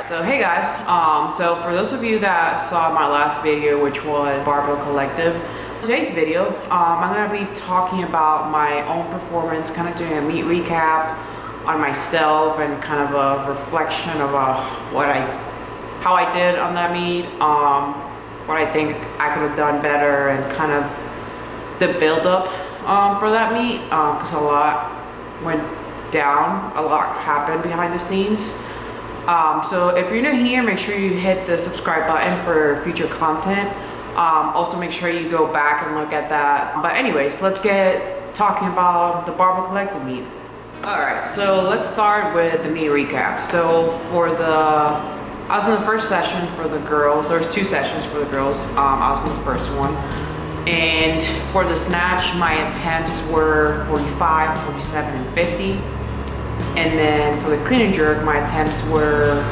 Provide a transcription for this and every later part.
So hey guys, so for those of you that saw my last video, which was Barbell Collective, today's video, I'm gonna be talking about my own performance, kind of doing a meet recap on myself and kind of a reflection of how I did on that meet, what I think I could have done better, and kind of the build up for that meet, because a lot went down, a lot happened behind the scenes. So if you're new here, make sure you hit the subscribe button for future content. Also make sure you go back and look at that. But anyways, let's get talking about the Barbell Collective meet. Alright, so let's start with the meet recap. So I was in the first session for the girls. There was two sessions for the girls. I was in the first one. And for the snatch, my attempts were 45, 47, and 50. And then for the clean and jerk, my attempts were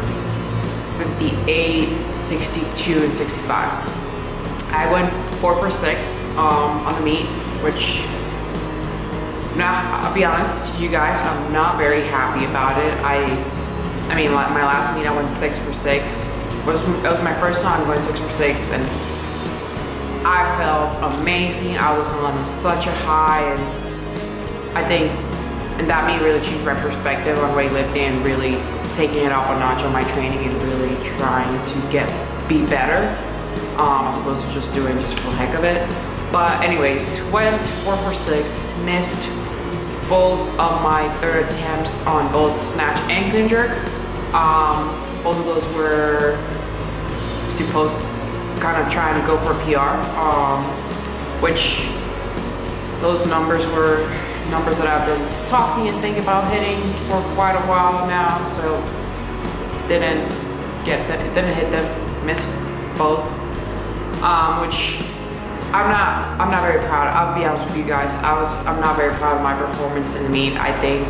58, 62, and 65. I went 4 for 6 on the meet, which, I'll be honest to you guys, I'm not very happy about it. I mean, my last meet I went 6 for 6. It was my first time going 6 for 6, and I felt amazing. I was on such a high, and I think that meet really changed my perspective on weightlifting and really taking it up a notch on my training and really trying to be better, as opposed to just doing just for the heck of it. But anyways, went 4 for 6, missed both of my third attempts on both snatch and clean jerk. Both of those were supposed kind of trying to go for a PR, which those numbers were numbers that I've been talking and thinking about hitting for quite a while now, so didn't hit them, missed both, which I'm not very proud of. I'll be honest with you guys, I'm not very proud of my performance in the meet. I think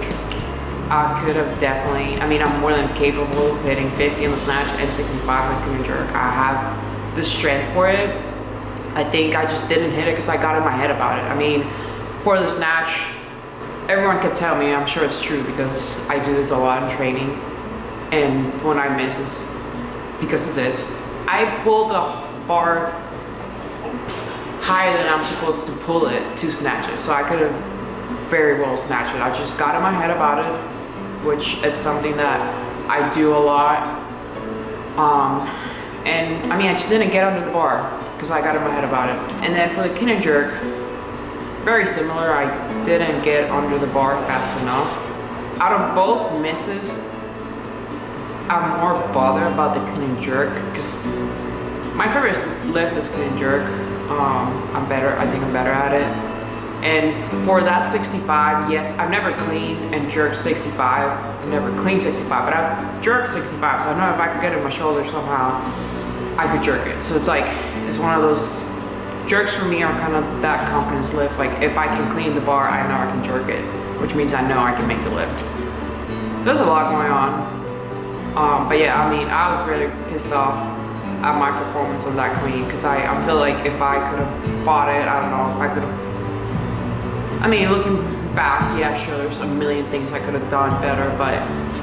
I could have definitely, I'm more than capable of hitting 50 in the snatch and 65 in the clean jerk. I have the strength for it. I think I just didn't hit it because I got in my head about it. For the snatch, everyone kept telling me, I'm sure it's true because I do this a lot in training, and when I miss is because of this. I pulled the bar higher than I'm supposed to pull it to snatch it, so I could have very well snatched it. I just got in my head about it, which it's something that I do a lot, and I just didn't get under the bar because I got in my head about it. And then for the clean and jerk, very similar. I didn't get under the bar fast enough. Out of both misses, I'm more bothered about the clean and jerk because my favorite lift is clean and jerk. I think I'm better at it. And for that 65, yes, I've never cleaned and jerked 65. I've never cleaned 65, but I've jerked 65. So I know if I could get it in my shoulder somehow, I could jerk it. So it's one of those jerks for me are kind of that confidence lift. Like if I can clean the bar, I know I can jerk it, which means I know I can make the lift. There's a lot going on. But yeah, I was really pissed off at my performance on that clean because I feel like if I could have fought it, I don't know if I could have. Looking back, yeah, sure, there's a million things I could have done better, but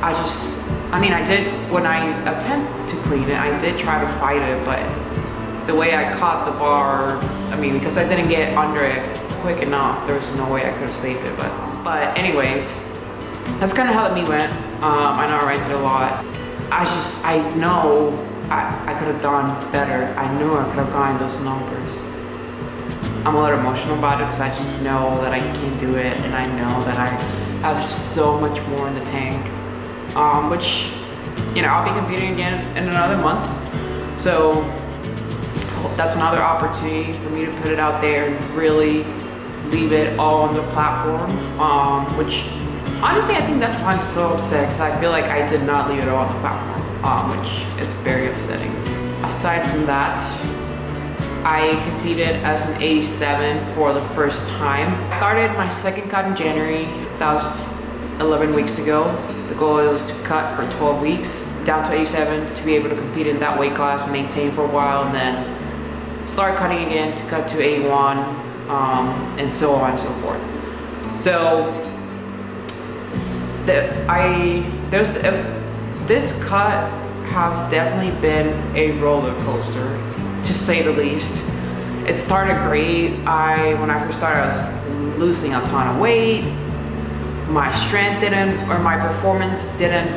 I did, when I attempt to clean it, I did try to fight it, but the way I caught the bar, because I didn't get under it quick enough, there was no way I could have saved it, but anyways, that's kind of how the meet went. I know I ranted a lot. I know I could have done better. I knew I could have gotten those numbers. I'm a little emotional about it because I just know that I can do it, and I know that I have so much more in the tank, which, I'll be competing again in another month, so that's another opportunity for me to put it out there and really leave it all on the platform, which honestly I think that's why I'm so upset, because I feel like I did not leave it all on the platform, which is very upsetting. Aside from that, I competed as an 87 for the first time. I started my second cut in January. That was 11 weeks ago. The goal was to cut for 12 weeks down to 87 to be able to compete in that weight class, maintain for a while, and then start cutting again to cut to 81, and so on and so forth. So this cut has definitely been a roller coaster, to say the least. It started great. When I first started, I was losing a ton of weight. My strength my performance didn't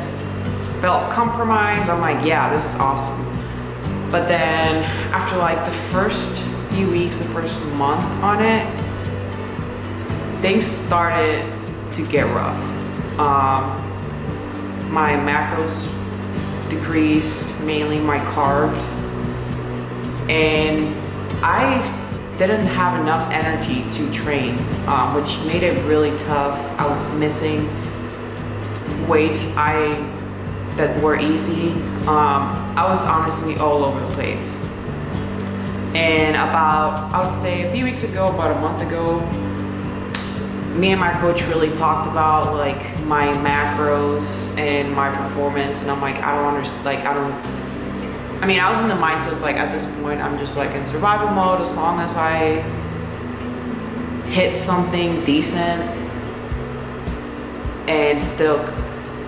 felt compromised. I'm like, yeah, this is awesome. But then after like the first few weeks, the first month on it, things started to get rough. My macros decreased, mainly my carbs, and I didn't have enough energy to train, which made it really tough. I was missing weights that were easy. I was honestly all over the place. And I would say a few weeks ago, about a month ago, me and my coach really talked about like my macros and my performance, and I'm like, I don't understand, like I was in the mindset, it's like at this point I'm just like in survival mode. As long as I hit something decent and still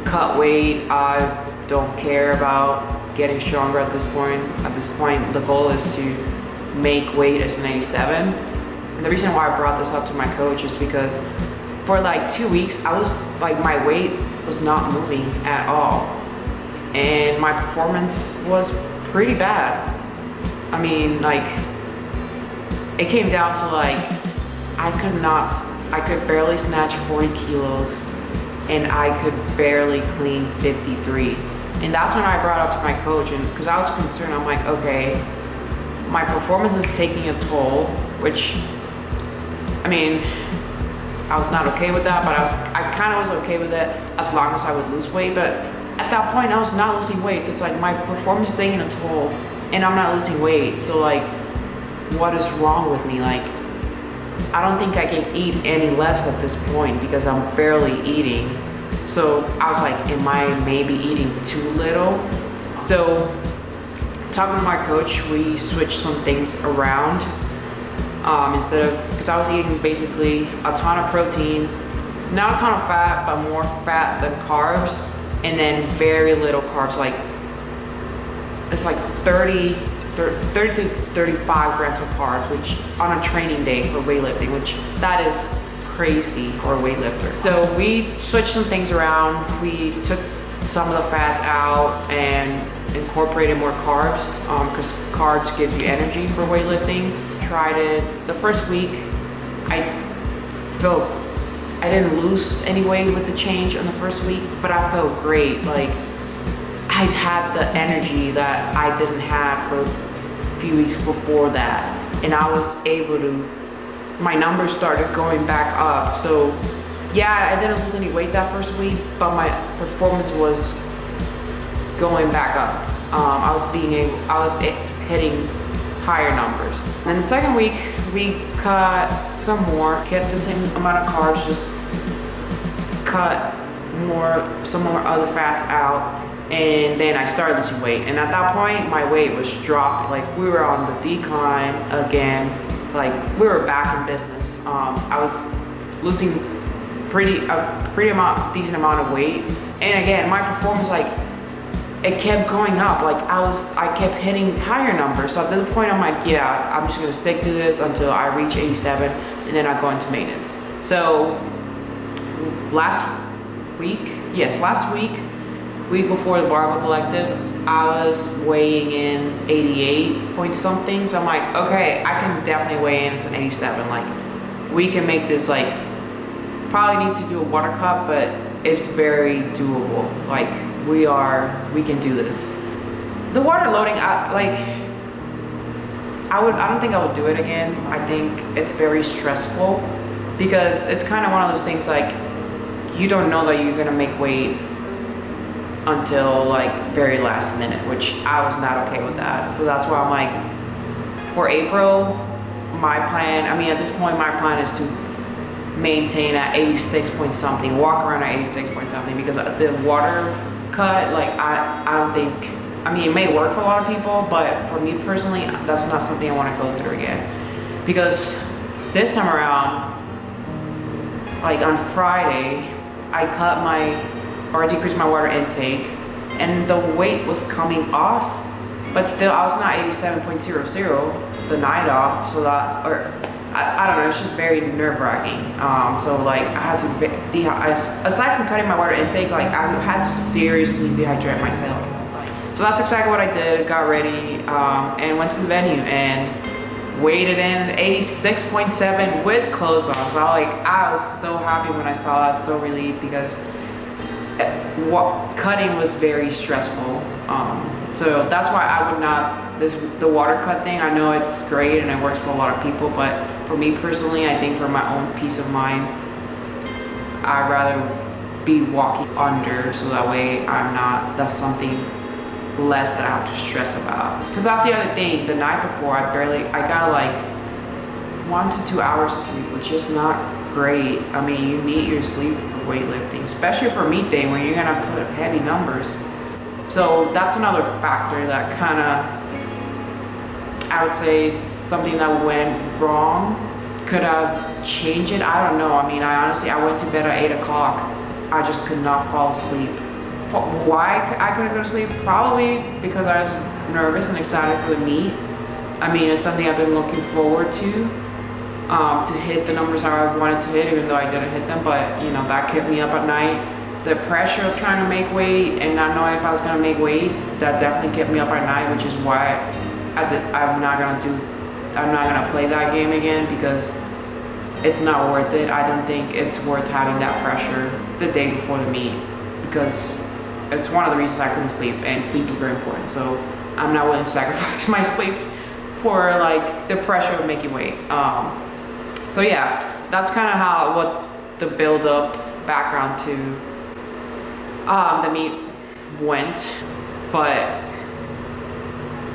cut weight, I don't care about getting stronger at this point. At this point, the goal is to make weight as an 87. And the reason why I brought this up to my coach is because for like 2 weeks, I was like, my weight was not moving at all. And my performance was pretty bad. I mean, like, it came down to like, I could barely snatch 40 kilos and I could barely clean 53. And that's when I brought it up to my coach, and because I was concerned, I'm like, okay, my performance is taking a toll, which, I mean, I was not okay with that, but I kind of was okay with it as long as I would lose weight. But at that point, I was not losing weight. So it's like my performance is taking a toll and I'm not losing weight. So like, what is wrong with me? Like, I don't think I can eat any less at this point because I'm barely eating. So I was like, am I maybe eating too little? So talking to my coach, we switched some things around. Instead of, because I was eating basically a ton of protein, not a ton of fat, but more fat than carbs, and then very little carbs, like it's like 30 to 35 grams of carbs, which on a training day for weightlifting, which that is crazy for a weightlifter. So we switched some things around. We took some of the fats out and incorporated more carbs, because carbs gives you energy for weightlifting. Tried it the first week. I didn't lose any weight with the change in the first week, but I felt great. Like, I'd had the energy that I didn't have for a few weeks before that, and I was able to, my numbers started going back up. So yeah, I didn't lose any weight that first week, but my performance was going back up. I was hitting higher numbers. And the second week, we cut some more, kept the same amount of carbs, just cut some more other fats out, and then I started losing weight. And at that point, my weight was dropped. Like, we were on the decline again. Like, we were back in business. I was losing decent amount of weight. And again, my performance, like, it kept going up. Like, I kept hitting higher numbers. So at this point, I'm like, yeah, I'm just gonna stick to this until I reach 87, and then I go into maintenance. So last week before the Barbell Collective, I was weighing in 88 point something. So I'm like, okay, I can definitely weigh in as an 87. Like, we can make this, like, probably need to do a water cut, but it's very doable. Like, we can do this. The water loading, I don't think I would do it again. I think it's very stressful because it's kind of one of those things, like, you don't know that you're gonna make weight until like very last minute, which I was not okay with that. So that's why I'm like, for April, my plan, I mean, at this point, my plan is to maintain at 86 point something, walk around at 86 point something, because the water cut, like, I don't think, I mean, it may work for a lot of people, but for me personally, that's not something I want to go through again. Because this time around, like on Friday, I decreased my water intake, and the weight was coming off, but still I was not 87.00 the night off, so that, or I don't know, it's just very nerve-wracking. So like I had to aside from cutting my water intake, like I had to seriously dehydrate myself. So that's exactly what I did. Got ready and went to the venue and weighted in at 86.7 with clothes on. So I was so happy when I saw that, so relieved, because cutting was very stressful. So that's why I would not, the water cut thing, I know it's great and it works for a lot of people, but for me personally, I think for my own peace of mind, I'd rather be walking under, so that way that's something less that I have to stress about. Because that's the other thing, the night before I got like 1 to 2 hours of sleep, which is not great. I mean, you need your sleep for weightlifting, especially for meet day when you're gonna put heavy numbers. So that's another factor that kind of, I would say, something that went wrong. Could have changed it, I don't know. I mean, I went to bed at 8 o'clock. I just could not fall asleep. Why I couldn't go to sleep? Probably because I was nervous and excited for the meet. I mean, it's something I've been looking forward to hit the numbers I wanted to hit, even though I didn't hit them. But you know, that kept me up at night. The pressure of trying to make weight and not knowing if I was gonna make weight, that definitely kept me up at night, which is why I'm not gonna play that game again, because it's not worth it. I don't think it's worth having that pressure the day before the meet, because it's one of the reasons I couldn't sleep, and sleep is very important. So I'm not willing to sacrifice my sleep for like the pressure of making weight. So yeah, that's kind of what the build up background to the meet went. But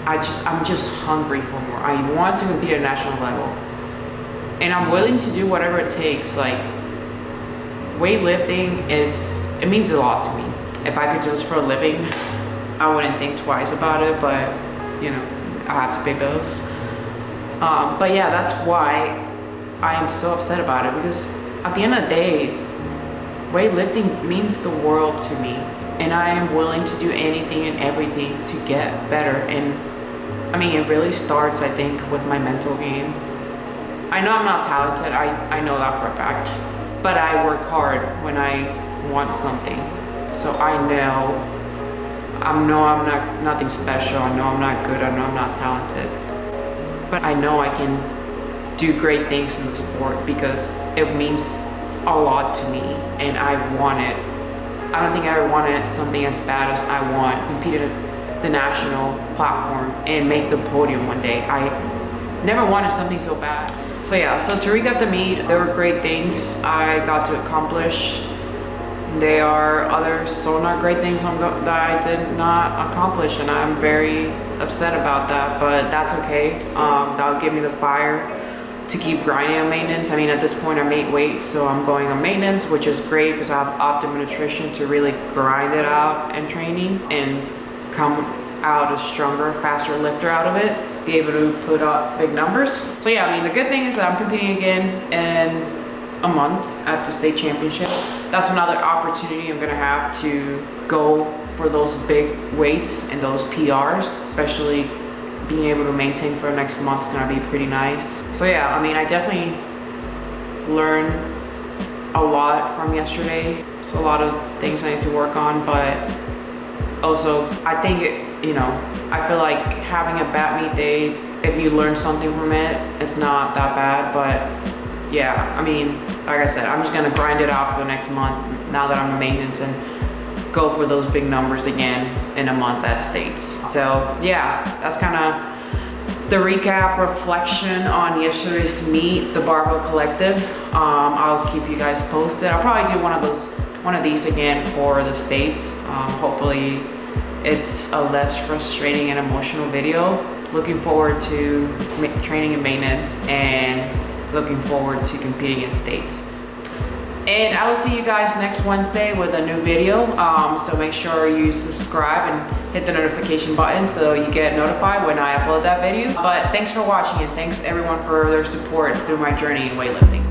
I'm just hungry for more. I want to compete at national level, and I'm willing to do whatever it takes. Like, weightlifting it means a lot to me. If I could do this for a living, I wouldn't think twice about it, but you know, I have to pay bills. But yeah, that's why I am so upset about it, because at the end of the day, weightlifting means the world to me, and I am willing to do anything and everything to get better. And I mean, it really starts, I think, with my mental game. I know I'm not talented, I know that for a fact, but I work hard when I want something. So I know I'm not nothing special. I know I'm not good. I know I'm not talented, but I know I can do great things in the sport because it means a lot to me, and I want it. I don't think I ever wanted something as bad as I want to compete at the national platform and make the podium one day. I never wanted something so bad. So yeah, so to recap the meet, there were great things I got to accomplish. There are other so not great things that I did not accomplish, and I'm very upset about that, but that's okay. That'll give me the fire to keep grinding on maintenance. I mean, at this point I made weight, so I'm going on maintenance, which is great because I have optimum nutrition to really grind it out and training and come out a stronger, faster lifter out of it, be able to put up big numbers. So yeah, I mean, the good thing is that I'm competing again in a month at the state championship. That's another opportunity I'm gonna have to go for those big weights and those PRs, especially being able to maintain for next month is gonna be pretty nice. So yeah, I mean, I definitely learned a lot from yesterday. It's a lot of things I need to work on, but also I think I feel like having a bad meet day, if you learn something from it, it's not that bad. But yeah, I mean, like I said, I'm just gonna grind it out for the next month now that I'm in maintenance and go for those big numbers again in a month at states. So yeah, that's kind of the recap, reflection on yesterday's meet, the Barbell Collective. I'll keep you guys posted. I'll probably do one of these again for the states. Hopefully it's a less frustrating and emotional video. Looking forward to training and maintenance, and looking forward to competing in states. And I will see you guys next Wednesday with a new video. So make sure you subscribe and hit the notification button so you get notified when I upload that video. But thanks for watching, and thanks everyone for their support through my journey in weightlifting.